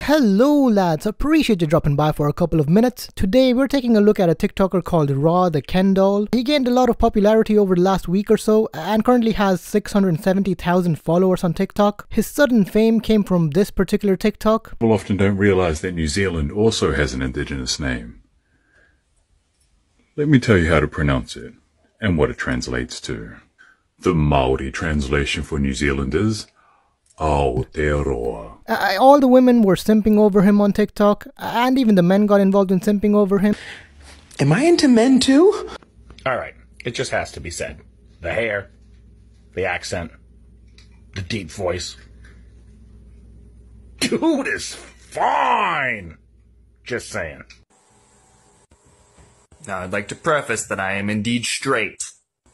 Hello lads, appreciate you dropping by for a couple of minutes. Today we're taking a look at a TikToker called Rathekendoll. He gained a lot of popularity over the last week or so and currently has 670,000 followers on TikTok. His sudden fame came from this particular TikTok. People often don't realise that New Zealand also has an indigenous name. Let me tell you how to pronounce it and what it translates to. The Māori translation for New Zealand is Aotearoa. All the women were simping over him on TikTok, and even the men got involved in simping over him. Am I into men too? Alright, it just has to be said. The hair, the accent, the deep voice. Dude is fine! Just saying. Now, I'd like to preface that I am indeed straight.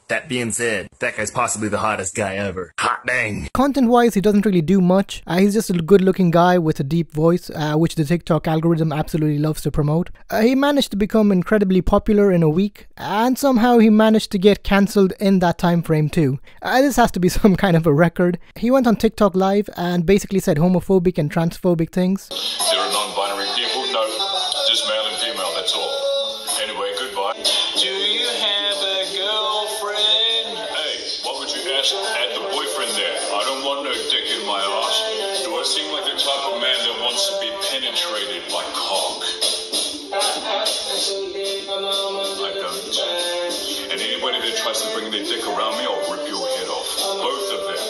That being said, that guy's possibly the hottest guy ever. Hot dang! Content-wise, he doesn't really do much. He's just a good-looking guy with a deep voice, which the TikTok algorithm absolutely loves to promote. He managed to become incredibly popular in a week, and somehow he managed to get cancelled in that time frame too. This has to be some kind of a record. He went on TikTok Live and basically said homophobic and transphobic things. There are non-binary people? No, just male and female, that's all. Anyway, goodbye. Do you have a girlfriend? Hey, what would you ask? Add the boyfriend there. I don't want no dick in my ass. Do I seem like the type of man that wants to be penetrated by cock? I don't. And anybody that tries to bring their dick around me, I'll rip your head off. Both of them.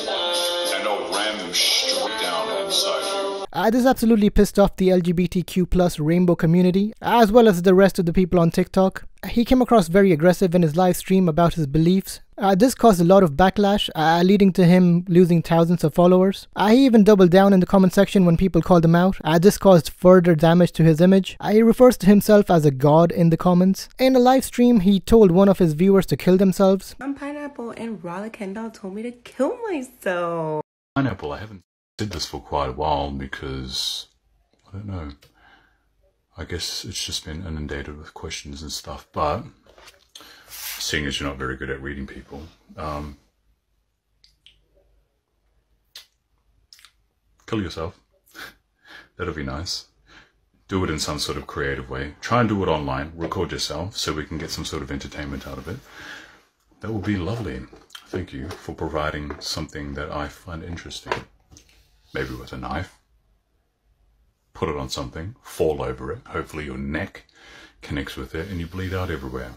And I'll ram them straight down inside you. This absolutely pissed off the LGBTQ+ rainbow community, as well as the rest of the people on TikTok. He came across very aggressive in his live stream about his beliefs. This caused a lot of backlash, leading to him losing thousands of followers. He even doubled down in the comment section when people called him out. This caused further damage to his image. He refers to himself as a god in the comments. In a live stream, he told one of his viewers to kill themselves. I'm Pineapple and Rathekendoll told me to kill myself. Pineapple, I haven't said this for quite a while because, I don't know, I guess it's just been inundated with questions and stuff, but seeing as you're not very good at reading people, kill yourself. That'll be nice. Do it in some sort of creative way. Try and do it online. Record yourself so we can get some sort of entertainment out of it. That would be lovely. Thank you for providing something that I find interesting. Maybe with a knife. Put it on something, fall over it. Hopefully your neck connects with it and you bleed out everywhere.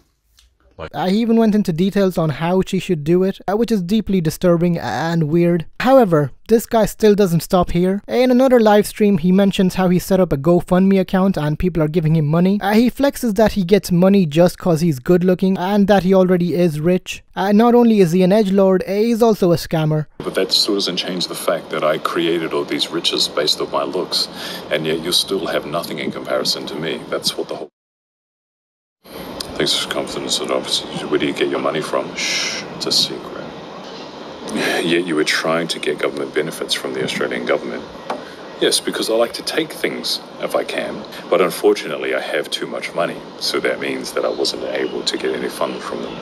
He even went into details on how she should do it, which is deeply disturbing and weird. However, this guy still doesn't stop here. In another live stream, he mentions how he set up a GoFundMe account and people are giving him money. He flexes that he gets money just cause he's good looking and that he already is rich. Not only is he an edgelord, he's also a scammer. But that still doesn't change the fact that I created all these riches based on my looks, and yet you still have nothing in comparison to me. That's what the whole... Thanks for confidence and obviously, where do you get your money from? Shh, it's a secret. Yet you were trying to get government benefits from the Australian government. Yes, because I like to take things if I can, but unfortunately I have too much money, so that means that I wasn't able to get any funding from them.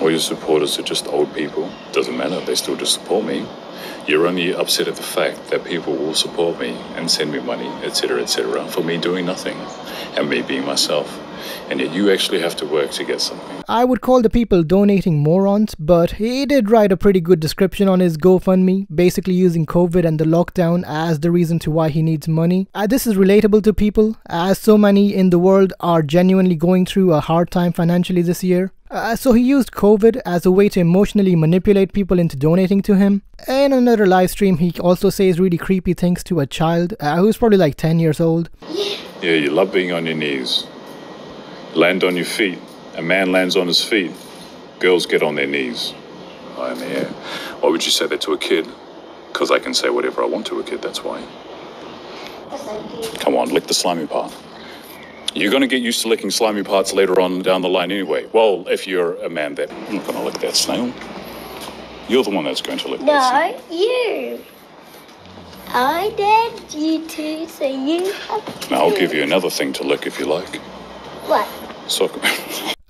All your supporters are just old people. Doesn't matter, they still just support me. You're only upset at the fact that people will support me and send me money, etc., for me doing nothing and me being myself. And yet you actually have to work to get something. I would call the people donating morons, but he did write a pretty good description on his GoFundMe, basically using COVID and the lockdown as the reason to why he needs money. This is relatable to people, as so many in the world are genuinely going through a hard time financially this year. So he used COVID as a way to emotionally manipulate people into donating to him. In another live stream, he also says really creepy things to a child who's probably like 10 years old. Yeah, you love being on your knees. Land on your feet. A man lands on his feet. Girls get on their knees. Oh, in the air. Why would you say that to a kid? Because I can say whatever I want to a kid, that's why. Come on, lick the slimy part. You're going to get used to licking slimy parts later on down the line anyway. Well, if you're a man that... I'm not going to lick that snail. You're the one that's going to lick that snail. No, you. I did, you too, so you have to. Now, I'll give you another thing to lick if you like. What? So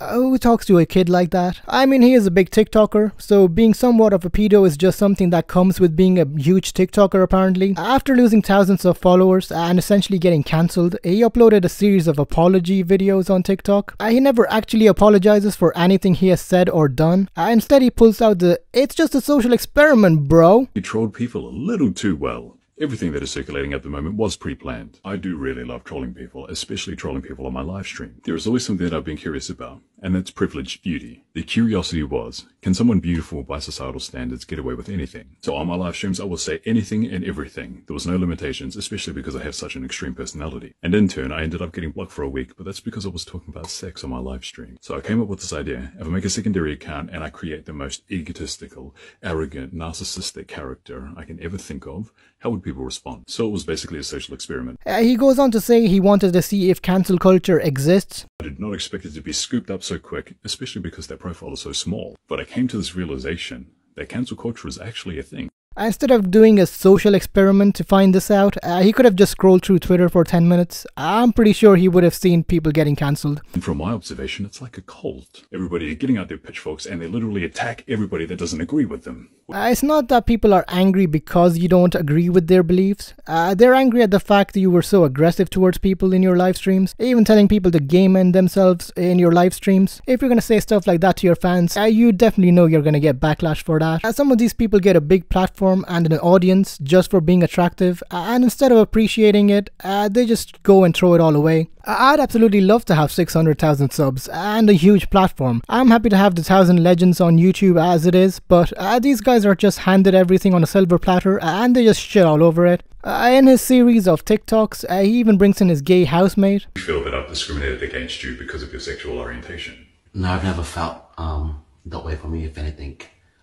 Who talks to a kid like that? I mean, he is a big TikToker, so being somewhat of a pedo is just something that comes with being a huge TikToker apparently. After losing thousands of followers and essentially getting cancelled, he uploaded a series of apology videos on TikTok. He never actually apologizes for anything he has said or done. Instead, he pulls out the "it's just a social experiment, bro." He trolled people a little too well. Everything that is circulating at the moment was pre-planned. I do really love trolling people, especially trolling people on my live stream. There is always something that I've been curious about, and that's privileged beauty. The curiosity was, can someone beautiful by societal standards get away with anything? So on my live streams, I will say anything and everything. There was no limitations, especially because I have such an extreme personality. And in turn, I ended up getting blocked for a week, but that's because I was talking about sex on my live stream. So I came up with this idea. If I make a secondary account and I create the most egotistical, arrogant, narcissistic character I can ever think of, how would people respond? So it was basically a social experiment. He goes on to say he wanted to see if cancel culture exists. I did not expect it to be scooped up so quick, especially because their profile is so small. But I came to this realization that cancel culture is actually a thing. Instead of doing a social experiment to find this out, he could have just scrolled through Twitter for 10 minutes. I'm pretty sure he would have seen people getting cancelled. And from my observation, it's like a cult. Everybody getting out their pitchforks and they literally attack everybody that doesn't agree with them. It's not that people are angry because you don't agree with their beliefs. They're angry at the fact that you were so aggressive towards people in your live streams, even telling people to game end themselves in your live streams. If you're going to say stuff like that to your fans, you definitely know you're going to get backlash for that. Some of these people get a big platform and an audience just for being attractive, and instead of appreciating it, they just go and throw it all away. I'd absolutely love to have 600,000 subs and a huge platform. I'm happy to have the 1,000 legends on YouTube as it is, but these guys are just handed everything on a silver platter and they just shit all over it. In his series of TikToks, he even brings in his gay housemate. You feel that I've discriminated against you because of your sexual orientation? No, I've never felt that way for me. If anything,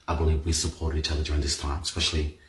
I believe we support each other during this time, especially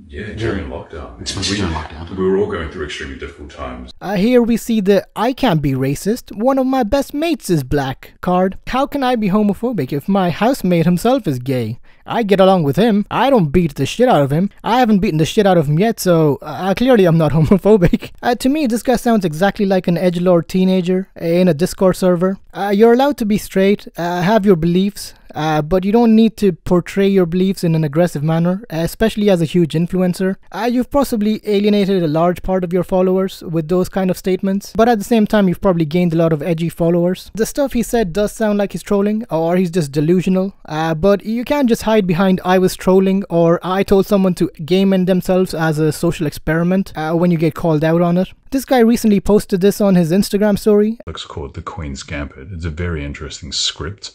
during lockdown. Especially during lockdown. We were all going through extremely difficult times. Here we see the "I can't be racist, one of my best mates is black" card. How can I be homophobic if my housemate himself is gay? I get along with him. I don't beat the shit out of him. I haven't beaten the shit out of him yet, so clearly I'm not homophobic. To me, this guy sounds exactly like an edgelord teenager in a Discord server. You're allowed to be straight, have your beliefs, but you don't need to portray your beliefs in an aggressive manner, especially as a huge influencer. You've possibly alienated a large part of your followers with those kind of statements, but at the same time you've probably gained a lot of edgy followers. The stuff he said does sound like he's trolling, or he's just delusional, but you can't just hide behind "I was trolling" or "I told someone to game end themselves" as a social experiment when you get called out on it. This guy recently posted this on his Instagram story. It's called The Queen's Gambit. It's a very interesting script.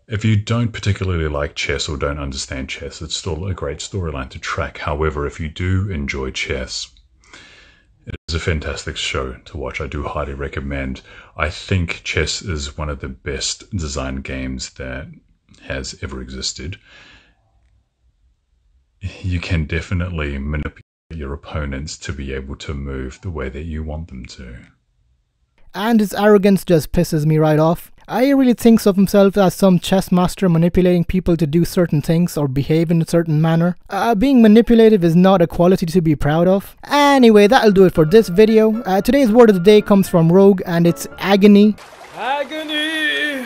If you don't particularly like chess or don't understand chess, it's still a great storyline to track. However, if you do enjoy chess, it is a fantastic show to watch. I do highly recommend. I think chess is one of the best designed games that has ever existed. You can definitely manipulate your opponents to be able to move the way that you want them to. And his arrogance just pisses me right off. He really thinks of himself as some chess master manipulating people to do certain things or behave in a certain manner. Being manipulative is not a quality to be proud of. Anyway, that'll do it for this video. Today's word of the day comes from Rogue and it's agony. Agony!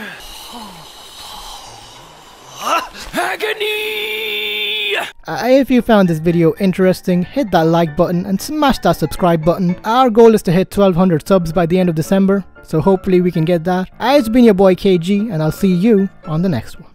Agony! If you found this video interesting, hit that like button and smash that subscribe button. Our goal is to hit 1,200 subs by the end of December, so hopefully we can get that. It's been your boy KG, and I'll see you on the next one.